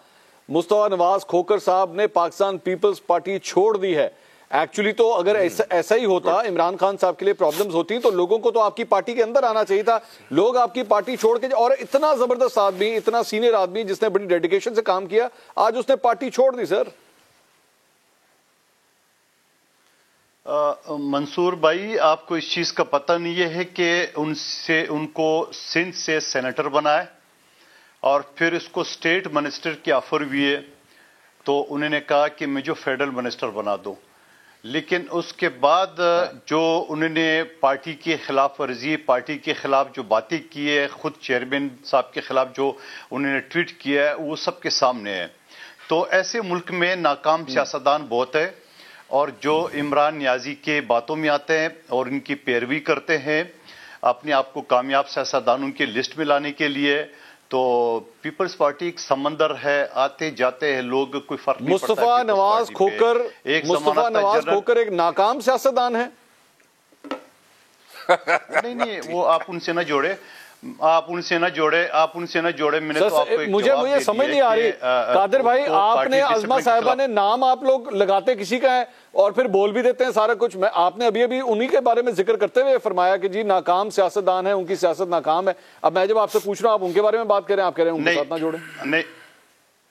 मुस्तफा नवाज खोकर साहब ने पाकिस्तान पीपल्स पार्टी छोड़ दी है। एक्चुअली तो अगर ऐसा ही होता, इमरान खान साहब के लिए प्रॉब्लम्स होती तो लोगों को तो आपकी पार्टी के अंदर आना चाहिए था। लोग आपकी पार्टी छोड़ के, और इतना जबरदस्त आदमी, इतना सीनियर आदमी जिसने बड़ी डेडिकेशन से काम किया, आज उसने पार्टी छोड़ दी। सर मंसूर भाई, आपको इस चीज का पता नहीं है कि उनको सिंध से सेनेटर बनाए और फिर इसको स्टेट मिनिस्टर की ऑफर हुई है, तो उन्होंने कहा कि मुझे फेडरल मिनिस्टर बना दो। लेकिन उसके बाद जो उन्होंने पार्टी की खिलाफ वर्जी, पार्टी के खिलाफ जो बातें की है, खुद चेयरमैन साहब के खिलाफ जो उन्होंने ट्वीट किया है, वो सबके सामने है। तो ऐसे मुल्क में नाकाम सियासतदान बहुत है और जो इमरान नियाजी के बातों में आते हैं और इनकी पैरवी करते हैं अपने आप को कामयाब सियासतदानों की लिस्ट में लाने के लिए, तो पीपल्स पार्टी एक समंदर है, आते जाते हैं लोग, कोई फर्क नहीं पड़ता। मुस्तफा नवाज खोकर एक नाकाम सियासतदान है। नहीं, वो आप उनसे ना जोड़े। आप उनसे ना जोड़े मैंने तो आपको एक मुझे जवाब दे समझ दिया नहीं आ रही कादिर भाई, तो आपने पार्टी अज़मा डिसिप्लिन के साहिबा खिलाफ- ने नाम आप लोग लगाते किसी का है और फिर बोल भी देते हैं सारा कुछ। मैं आपने अभी अभी उन्हीं के बारे में जिक्र करते हुए फरमाया कि जी नाकाम सियासतदान है, उनकी सियासत नाकाम है। अब मैं जब आपसे पूछ रहा हूं आप उनके बारे में बात करें, आप कह रहे हैं उनके साथ ना जोड़े।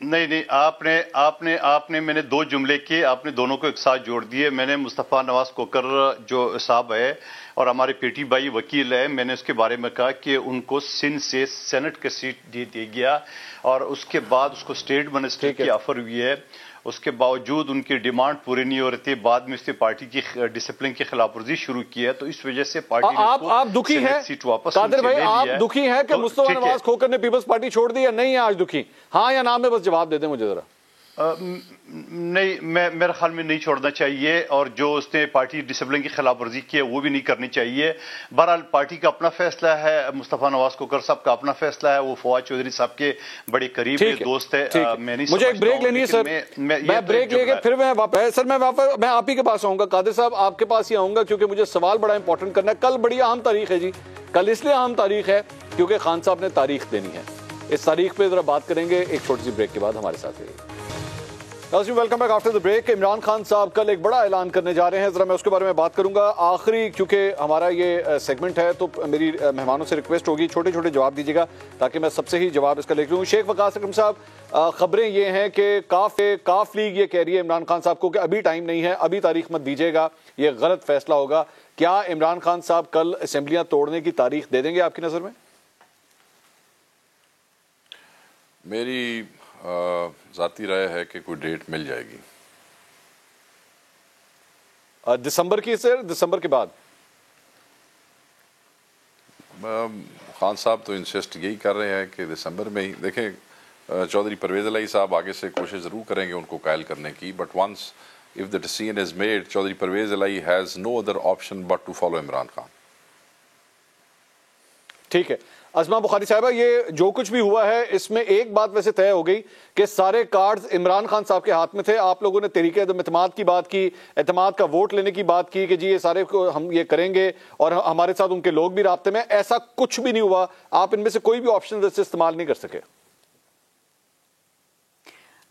नहीं, आपने मैंने दो जुमले किए, आपने दोनों को एक साथ जोड़ दिए। मैंने मुस्तफ़ा नवाज कोकर जो साहब है और हमारे पेटी भाई वकील है, मैंने उसके बारे में कहा कि उनको सिंध से सेनेट की सीट दे दिया गया और उसके बाद उसको स्टेट मिनिस्टर की ऑफर हुई है। उसके बावजूद उनकी डिमांड पूरी नहीं हो रही थी, बाद में उसने पार्टी की डिसिप्लिन की खिलाफवर्जी शुरू की है, तो इस वजह से पार्टी ने आप दुखी हैं सीट वापस कादिर भाई, आप दुखी हैं कि मुस्तफा नवाज खोकर ने पीपल्स पार्टी छोड़ दी या नहीं है आज दुखी? हाँ या ना में बस जवाब दे दें मुझे जरा। नहीं, मेरे ख्याल में नहीं छोड़ना चाहिए और जो उसने पार्टी डिसिप्लिन की खिलाफ वर्जी की है वो भी नहीं करनी चाहिए। बहरहाल पार्टी का अपना फैसला है, मुस्तफ़ा नवाज कोकर साहब का अपना फैसला है, वो फवाद चौधरी साहब के बड़े करीब दोस्त है। मैं नहीं मुझे एक ब्रेक लेनी है सर, मैं ब्रेक लेके फिर मैं आप ही के पास आऊंगा। कादिर साहब आपके पास ही आऊंगा क्योंकि मुझे सवाल बड़ा इंपॉर्टेंट करना है। कल बड़ी अहम तारीख है जी, कल इसलिए अहम तारीख है क्योंकि खान साहब ने तारीख देनी है। इस तारीख पे जरा बात करेंगे एक छोटी सी ब्रेक के बाद। हमारे साथ रहिए। Welcome back after the break. Imran Khan साहब कल एक बड़ा ऐलान करने जा रहे हैं, जरा मैं उसके बारे में बात करूंगा आखिरी, क्योंकि हमारा ये सेगमेंट है तो मेरी मेहमानों से रिक्वेस्ट होगी छोटे छोटे जवाब दीजिएगा ताकि मैं सबसे ही जवाब इसका लिख लूँ। शेख वकास अकरम साहब, खबरें ये हैं कि काफ लीग ये कह रही है इमरान खान साहब को कि अभी टाइम नहीं है, अभी तारीख मत दीजिएगा, ये गलत फैसला होगा। क्या इमरान खान साहब कल असेंबलियां तोड़ने की तारीख दे देंगे आपकी नजर में? मेरी जाती राय है कि कोई डेट मिल जाएगी दिसंबर की, सर दिसंबर के बाद। खान साहब तो इंसिस्ट यही कर रहे हैं कि दिसंबर में ही। देखें चौधरी परवेज इलाही साहब आगे से कोशिश ज़रूर करेंगे उनको कायल करने की, but once if the decision is made, Chaudhry Pervaiz Elahi has no other option but to follow Imran Khan. ठीक है अज़मा बुखारी साहबा, ये जो कुछ भी हुआ है इसमें एक बात वैसे तय हो गई कि सारे कार्ड्स इमरान खान साहब के हाथ में थे। आप लोगों ने तरीके एतमाद की बात की, एतमाद का वोट लेने की बात की कि जी ये सारे को हम ये करेंगे और हमारे साथ उनके लोग भी राब्ते में। ऐसा कुछ भी नहीं हुआ, आप इनमें से कोई भी ऑप्शन वैसे इस्तेमाल नहीं कर सके?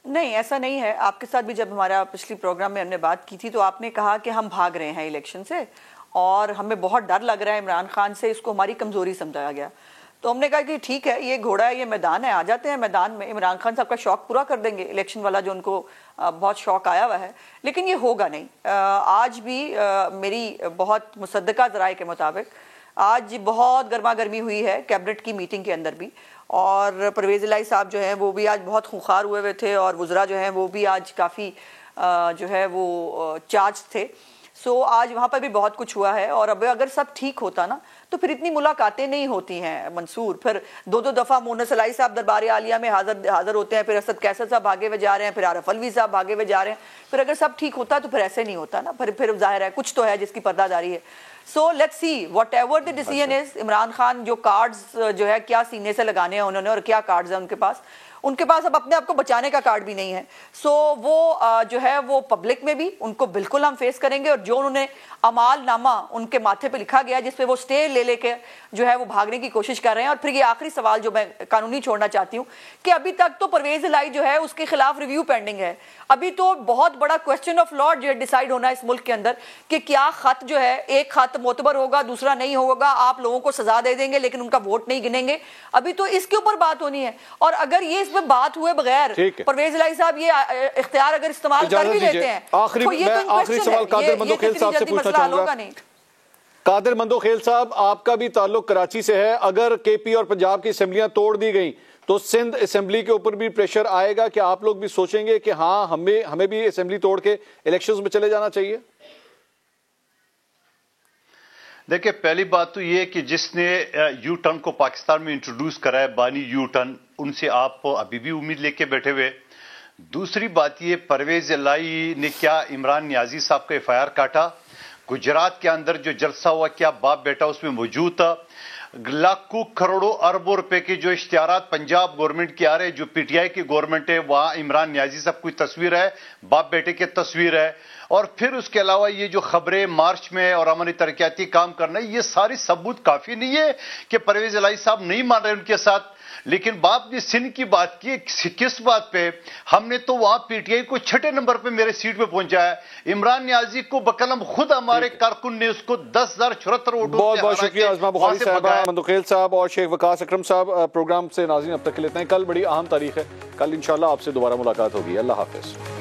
नहीं, ऐसा नहीं है। आपके साथ भी जब हमारा पिछली प्रोग्राम में हमने बात की थी तो आपने कहा कि हम भाग रहे हैं इलेक्शन से और हमें बहुत डर लग रहा है इमरान खान से, इसको हमारी कमजोरी समझाया गया। तो हमने कहा कि ठीक है, ये घोड़ा है, ये मैदान है, आ जाते हैं मैदान में, इमरान खान साहब का शौक पूरा कर देंगे, इलेक्शन वाला जो उनको बहुत शौक आया हुआ है। लेकिन ये होगा नहीं। आज भी मेरी बहुत मुसद्दका ज़राए के मुताबिक आज बहुत गर्मा गर्मी हुई है कैबिनेट की मीटिंग के अंदर भी, और परवेज़ इलाही साहब जो हैं वो भी आज बहुत खुंखार हुए थे और वज़रा जो हैं वो भी आज काफ़ी जो है वो चार्ज थे। सो आज वहाँ पर भी बहुत कुछ हुआ है और अब अगर सब ठीक होता ना तो फिर इतनी मुलाकातें नहीं होती हैं मंसूर। फिर दो दफ़ा मोनस इलाही साहब दरबार आलिया में हाज़िर होते हैं, फिर असद कैसर साहब भागे हुए जा रहे हैं, फिर आरफ अलवी साहब भागे हुए जा रहे हैं। फिर अगर सब ठीक होता तो फिर ऐसे नहीं होता ना, फिर जाहिर है कुछ तो है जिसकी पर्दादारी है। So let's see what ever the decision is. Imran Khan जो कार्ड्स जो है क्या सीने से लगाने हैं उन्होंने और क्या कार्ड्स हैं उनके पास अब अपने आप को बचाने का कार्ड भी नहीं है। सो वो जो है वो पब्लिक में भी उनको बिल्कुल हम फेस करेंगे और जो उन्होंने अमाल नामा उनके माथे पे लिखा गया जिसपे वो स्टे ले लेके जो है वो भागने की कोशिश कर रहे हैं। और फिर ये आखिरी सवाल जो मैं कानूनी छोड़ना चाहती हूँ कि अभी तक तो परवेज इलाही जो है उसके खिलाफ रिव्यू पेंडिंग है। अभी तो बहुत बड़ा क्वेश्चन ऑफ लॉ जो है डिसाइड होना है इस मुल्क के अंदर कि क्या खत जो है, एक खत मोतबर होगा दूसरा नहीं होगा, आप लोगों को सजा दे देंगे लेकिन उनका वोट नहीं गिनेंगे। अभी तो इसके ऊपर बात होनी है और अगर ये इसमें बात हुए बगैर परवेज इलाही साहब ये इख्तियार अगर इस्तेमाल कर भी लेते हैं आखिरी सवाल कादिर मंदोखेल साहब से पूछना चाहूंगा। कादिर मंदोखेल साहब, आपका भी ताल्लुक कराची से है, अगर केपी और पंजाब की असेंबलियां तोड़ दी गई तो सिंध असेंबली के ऊपर भी प्रेशर आएगा कि आप लोग भी सोचेंगे कि हाँ हमें भी असेंबली तोड़ के इलेक्शंस में चले जाना चाहिए? देखिए, पहली बात तो ये कि जिसने यू टर्न को पाकिस्तान में इंट्रोड्यूस करा है, बानी यू टर्न, उनसे आप अभी भी उम्मीद लेके बैठे हुए। दूसरी बात ये, परवेज इलाही ने क्या इमरान नियाजी साहब का एफआईआर काटा? गुजरात के अंदर जो जलसा हुआ क्या बाप बेटा उसमें मौजूद था? लाखों करोड़ों अरबों रुपए के जो इश्तिहारात पंजाब गवर्नमेंट की आ रहे, जो पीटीआई की गवर्नमेंट है, वहां इमरान नियाजी साहब की तस्वीर है, बाप बेटे की तस्वीर है। और फिर उसके अलावा ये जो खबरें मार्च में और अमनी तरक्याती काम करना, ये सारी सबूत काफी नहीं है कि परवेज इलाही साहब नहीं मान रहे उनके साथ। लेकिन बाप ने सिंध की बात की, किस बात पे? हमने तो वहां पीटीआई को 6ठे नंबर पे मेरे सीट पे पहुंचाया। इमरान नियाजी को बकलम खुद हमारे कारकुन ने उसको 10,074 वोटों बहुत बहुत शुक्रिया आज़मा बुखारी साहब, मंदुखेल साहब और शेख वकास अकरम साहब। प्रोग्राम से नाज़रीन अब तक के लिए इतना ही। कल बड़ी अहम तारीख है, कल इंशाल्लाह आपसे दोबारा मुलाकात होगी। अल्लाह हाफिज।